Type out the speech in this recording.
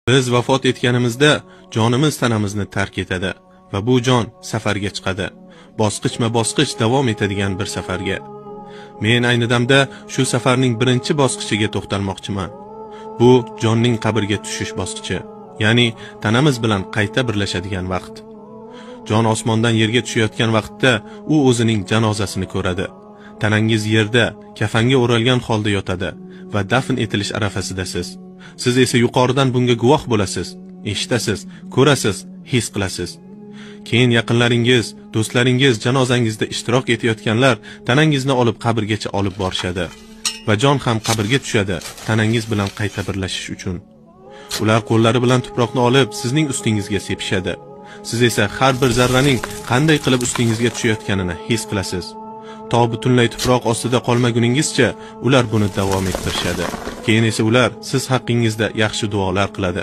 Biz vafot etganimizda jonimiz tanamizni tark etadi va bu jon safarga chiqadi. Bosqichma-bosqich davom etadigan bir safarga. Men ayni damda shu safarning birinchi bosqichiga to'xtalmoqchiman. Bu jonning qabrga tushish bosqichi, ya'ni tanamiz bilan qayta birlashadigan vaqt. Jon osmondan yerga tushayotgan vaqtda u o'zining janozasini ko'radi. Tanangiz yerda, kafanga o'ralgan holda yotadi va dafn etilish arafasidasiz. Siz esa yuqoridan bunga guvoh bo'lasiz, eshitasiz, ko'rasiz, his qilasiz. Keyin yaqinlaringiz, do'stlaringiz janozangizda ishtirok etayotganlar tanangizni olib qabrgacha olib borishadi va jon ham qabrga tushadi, tanangiz bilan qayta birlashish uchun. Ular qo'llari bilan tuproqni olib sizning ustingizga sepishadi. Siz esa har bir zarraning qanday qilib ustingizga tushayotganini his qilasiz. To butunlay tuproq ostida qolmaguningizcha ular buni davom ettirishadi. Keyin esa ular siz haqqingizda yaxshi duolar qiladi.